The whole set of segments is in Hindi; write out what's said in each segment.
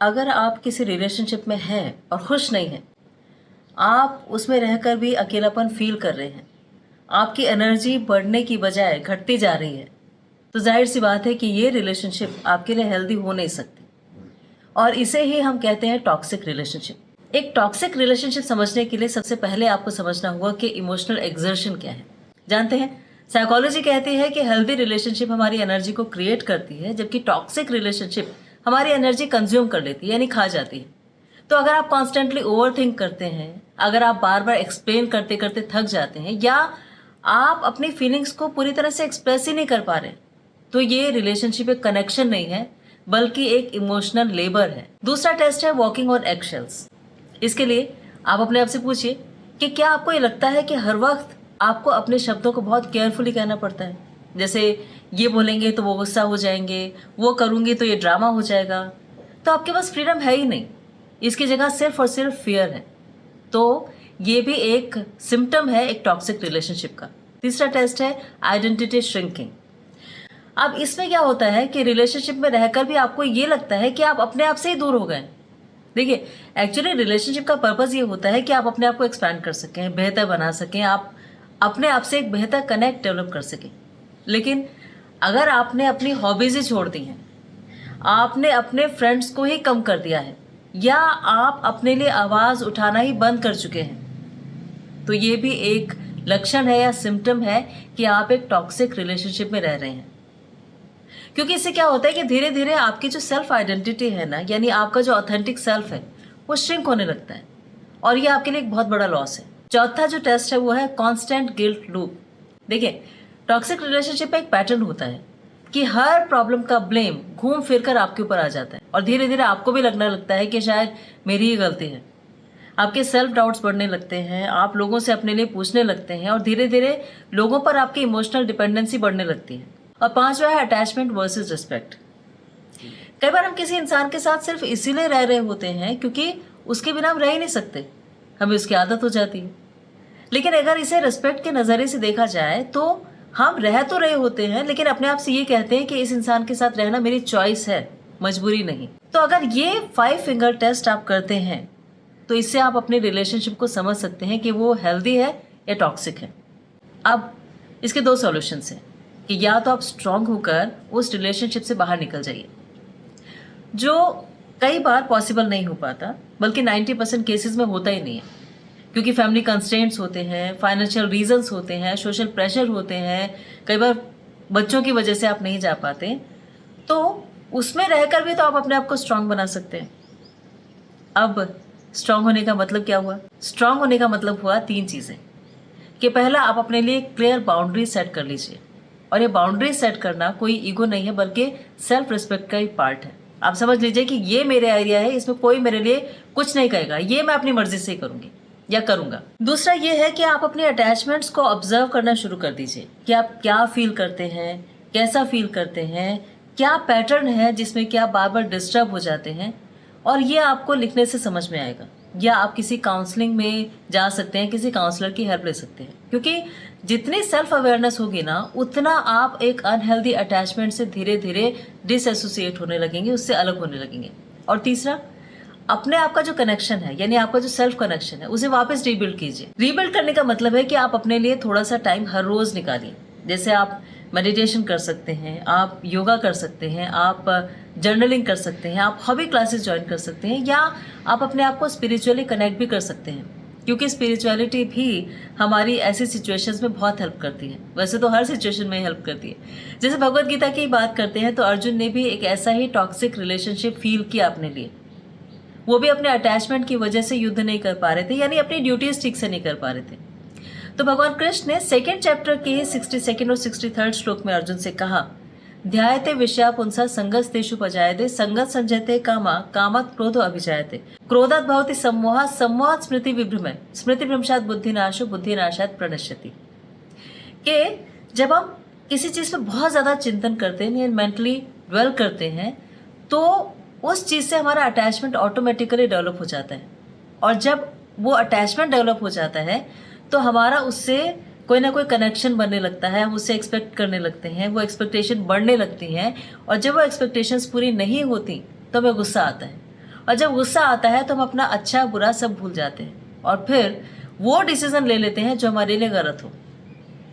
अगर आप किसी रिलेशनशिप में हैं और खुश नहीं हैं, आप उसमें रहकर भी अकेलापन फील कर रहे हैं, आपकी एनर्जी बढ़ने की बजाय घटती जा रही है, तो जाहिर सी बात है कि ये रिलेशनशिप आपके लिए हेल्दी हो नहीं सकती। और इसे ही हम कहते हैं टॉक्सिक रिलेशनशिप। एक टॉक्सिक रिलेशनशिप समझने के लिए सबसे पहले आपको समझना होगा कि इमोशनल एक्सर्शन क्या है। जानते हैं, साइकोलॉजी कहती है कि हेल्दी रिलेशनशिप हमारी एनर्जी को क्रिएट करती है, जबकि टॉक्सिक रिलेशनशिप हमारी एनर्जी कंज्यूम कर लेती है, यानी खा जाती है। तो अगर आप कॉन्स्टेंटली ओवर थिंक करते हैं, अगर आप बार बार एक्सप्लेन करते करते थक जाते हैं, या आप अपनी फीलिंग्स को पूरी तरह से एक्सप्रेस ही नहीं कर पा रहे, तो ये रिलेशनशिप एक कनेक्शन नहीं है, बल्कि एक इमोशनल लेबर है। दूसरा टेस्ट है वॉकिंग ऑन एगशेल्स। इसके लिए आप अपने आप से पूछिए कि क्या आपको ये लगता है कि हर वक्त आपको अपने शब्दों को बहुत केयरफुली कहना पड़ता है। जैसे ये बोलेंगे तो वो गुस्सा हो जाएंगे, वो करूँगी तो ये ड्रामा हो जाएगा। तो आपके पास फ्रीडम है ही नहीं, इसकी जगह सिर्फ और सिर्फ फियर है। तो ये भी एक सिम्टम है एक टॉक्सिक रिलेशनशिप का। तीसरा टेस्ट है आइडेंटिटी श्रिंकिंग। अब इसमें क्या होता है कि रिलेशनशिप में रहकर भी आपको ये लगता है कि आप अपने आप से ही दूर हो गए। देखिए, एक्चुअली रिलेशनशिप का पर्पस ये होता है कि आप अपने आप को एक्सपैंड कर सकें, बेहतर बना सकें, आप अपने आप से एक बेहतर कनेक्ट डेवलप कर सकें। लेकिन अगर आपने अपनी हॉबीज़ ही छोड़ दी हैं, आपने अपने फ्रेंड्स को ही कम कर दिया है, या आप अपने लिए आवाज़ उठाना ही बंद कर चुके हैं, तो ये भी एक लक्षण है या सिम्टम है कि आप एक टॉक्सिक रिलेशनशिप में रह रहे हैं। क्योंकि इससे क्या होता है कि धीरे धीरे आपकी जो सेल्फ आइडेंटिटी है ना, यानी आपका जो ऑथेंटिक सेल्फ है, वो श्रिंक होने लगता है, और ये आपके लिए एक बहुत बड़ा लॉस है। चौथा जो टेस्ट है वो है कॉन्स्टेंट गिल्ट लूप। देखिए, टॉक्सिक रिलेशनशिप में एक पैटर्न होता है कि हर प्रॉब्लम का ब्लेम घूम फिर कर आपके ऊपर आ जाता है, और धीरे धीरे आपको भी लगने लगता है कि शायद मेरी ही गलती है। आपके सेल्फ डाउट्स बढ़ने लगते हैं, आप लोगों से अपने लिए पूछने लगते हैं, और धीरे धीरे लोगों पर आपकी इमोशनल डिपेंडेंसी बढ़ने लगती है। और पांचवा है अटैचमेंट वर्सेस रिस्पेक्ट। कई बार हम किसी इंसान के साथ सिर्फ इसीलिए रह रहे होते हैं क्योंकि उसके बिना हम रह ही नहीं सकते, हमें उसकी आदत हो जाती है। लेकिन अगर इसे रिस्पेक्ट के नज़रिए से देखा जाए तो हम रह तो रहे होते हैं, लेकिन अपने आप से ये कहते हैं कि इस इंसान के साथ रहना मेरी चॉइस है, मजबूरी नहीं। तो अगर ये 5 फिंगर टेस्ट आप करते हैं तो इससे आप अपने रिलेशनशिप को समझ सकते हैं कि वो हेल्दी है या टॉक्सिक है। अब इसके 2 सॉल्यूशंस हैं कि या तो आप स्ट्रांग होकर उस रिलेशनशिप से बाहर निकल जाइए, जो कई बार पॉसिबल नहीं हो पाता, बल्कि 90% केसेस में होता ही नहीं है, क्योंकि फैमिली कंस्ट्रेंट्स होते हैं, फाइनेंशियल रीजंस होते हैं, सोशल प्रेशर होते हैं, कई बार बच्चों की वजह से आप नहीं जा पाते। तो उसमें रहकर भी तो आप अपने आप को स्ट्रांग बना सकते हैं। अब स्ट्रांग होने का मतलब क्या हुआ? स्ट्रांग होने का मतलब हुआ 3 चीज़ें कि पहला, आप अपने लिए क्लियर बाउंड्री सेट कर लीजिए, और ये बाउंड्री सेट करना कोई ईगो नहीं है, बल्कि सेल्फ रिस्पेक्ट का ही पार्ट है। आप समझ लीजिए कि ये मेरे एरिया है, इसमें कोई मेरे लिए कुछ नहीं कहेगा, ये मैं अपनी मर्जी से करूँगी या करूँगा। दूसरा ये है कि आप अपने अटैचमेंट्स को ऑब्जर्व करना शुरू कर दीजिए कि आप क्या फील करते हैं, कैसा फील करते हैं, क्या पैटर्न है जिसमें कि आप बार बार डिस्टर्ब हो जाते हैं, और ये आपको लिखने से समझ में आएगा, या आप किसी काउंसलिंग में जा सकते हैं, किसी काउंसलर की हेल्प ले सकते हैं। क्योंकि जितनी सेल्फ अवेयरनेस होगी ना, उतना आप एक अनहेल्दी अटैचमेंट से धीरे धीरे डिसएसोसिएट होने लगेंगे, उससे अलग होने लगेंगे। और तीसरा, अपने आप का जो कनेक्शन है, यानी आपका जो सेल्फ कनेक्शन है, उसे वापस रीबिल्ड कीजिए। रीबिल्ड करने का मतलब है कि आप अपने लिए थोड़ा सा टाइम हर रोज निकालिए। जैसे आप मेडिटेशन कर सकते हैं, आप योगा कर सकते हैं, आप जर्नलिंग कर सकते हैं, आप हॉबी क्लासेस ज्वाइन कर सकते हैं, या आप अपने आप को स्पिरिचुअली कनेक्ट भी कर सकते हैं, क्योंकि स्पिरिचुअलिटी भी हमारी ऐसी सिचुएशंस में बहुत हेल्प करती है। वैसे तो हर सिचुएशन में हेल्प करती है। जैसे भगवद गीता की बात करते हैं तो अर्जुन ने भी एक ऐसा ही टॉक्सिक रिलेशनशिप फील किया अपने लिए। वो भी अपने अटैचमेंट की वजह से युद्ध नहीं कर पा रहे थे, यानी अपनी ड्यूटीज ठीक से नहीं कर पा रहे थे। तो भगवान कृष्ण ने 2nd चैप्टर के 62 और 63 श्लोक में अर्जुन से कहा, ध्यायते विषया पुंसा संगस्तेषु पजायते संगत संजयते कामा कामत क्रोधो अभिजायते क्रोधात् भवति सम्मोहः सम्मोहात् स्मृति विभ्रमः स्मृति भ्रंशात् बुद्धिनाशो बुद्धिनाशात् प्रणश्यति। कि जब हम किसी चीज़ पे बहुत ज़्यादा चिंतन करते हैं, मेंटली ड्वेल करते हैं, तो उस चीज़ से हमारा अटैचमेंट ऑटोमेटिकली डेवलप हो जाता है, और जब वो अटैचमेंट डेवलप हो जाता है तो हमारा उससे कोई ना कोई कनेक्शन बनने लगता है, हम उससे एक्सपेक्ट करने लगते हैं, वो एक्सपेक्टेशन बढ़ने लगती हैं, और जब वो एक्सपेक्टेशंस पूरी नहीं होती तो हमें गुस्सा आता है, और जब गुस्सा आता है तो हम अपना अच्छा बुरा सब भूल जाते हैं और फिर वो डिसीजन ले लेते हैं जो हमारे लिए गलत हो,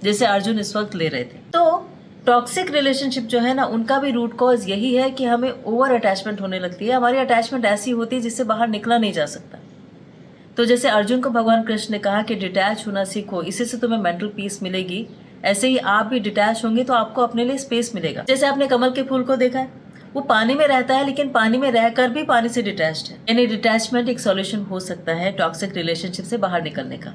जैसे अर्जुन इस वक्त ले रहे थे। तो टॉक्सिक रिलेशनशिप जो है ना, उनका भी रूट कॉज यही है कि हमें ओवर अटैचमेंट होने लगती है। हमारी अटैचमेंट ऐसी होती है जिससे बाहर निकला नहीं जा सकता। तो जैसे अर्जुन को भगवान कृष्ण ने कहा कि डिटैच होना सीखो, इसी से तुम्हें मेंटल पीस मिलेगी, ऐसे ही आप भी डिटैच होंगे तो आपको अपने लिए स्पेस मिलेगा। जैसे आपने कमल के फूल को देखा है, वो पानी में रहता है लेकिन पानी में रहकर भी पानी से डिटैच्ड है। यानी डिटैचमेंट एक सॉल्यूशन हो सकता है टॉक्सिक रिलेशनशिप से बाहर निकलने का।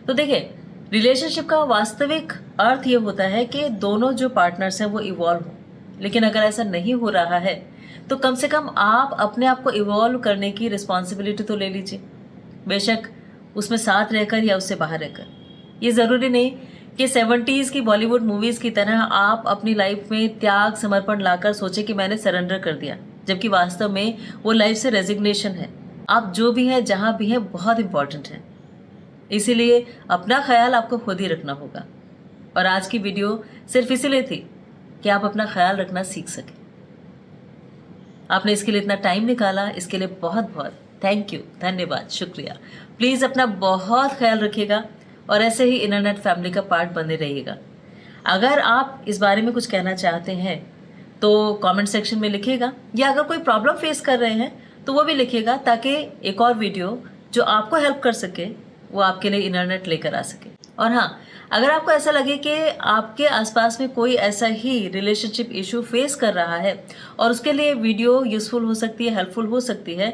तो देखिए, रिलेशनशिप का वास्तविक अर्थ ये होता है कि दोनों जो पार्टनर्स हैं वो इवॉल्व हो, लेकिन अगर ऐसा नहीं हो रहा है तो कम से कम आप अपने आप को इवॉल्व करने की रिस्पॉन्सिबिलिटी तो ले लीजिए, बेशक उसमें साथ रहकर या उससे बाहर रहकर। ये ज़रूरी नहीं कि 70s की बॉलीवुड मूवीज़ की तरह आप अपनी लाइफ में त्याग समर्पण लाकर सोचें कि मैंने सरेंडर कर दिया, जबकि वास्तव में वो लाइफ से रेजिग्नेशन है। आप जो भी हैं, जहाँ भी हैं, बहुत इंपॉर्टेंट है। इसीलिए अपना ख्याल आपको खुद ही रखना होगा। और आज की वीडियो सिर्फ इसीलिए थी कि आप अपना ख्याल रखना सीख सकें। आपने इसके लिए इतना टाइम निकाला, इसके लिए बहुत बहुत थैंक यू, धन्यवाद, शुक्रिया। प्लीज़ अपना बहुत ख्याल रखिएगा और ऐसे ही इंटरनेट फैमिली का पार्ट बने रहिएगा। अगर आप इस बारे में कुछ कहना चाहते हैं तो कमेंट सेक्शन में लिखिएगा, या अगर कोई प्रॉब्लम फेस कर रहे हैं तो वो भी लिखिएगा, ताकि एक और वीडियो जो आपको हेल्प कर सके वो आपके लिए इंटरनेट लेकर आ सके। और हाँ, अगर आपको ऐसा लगे कि आपके आसपास में कोई ऐसा ही रिलेशनशिप इशू फेस कर रहा है और उसके लिए वीडियो यूज़फुल हो सकती है, हेल्पफुल हो सकती है,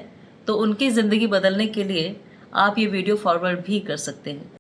तो उनकी ज़िंदगी बदलने के लिए आप ये वीडियो फॉरवर्ड भी कर सकते हैं।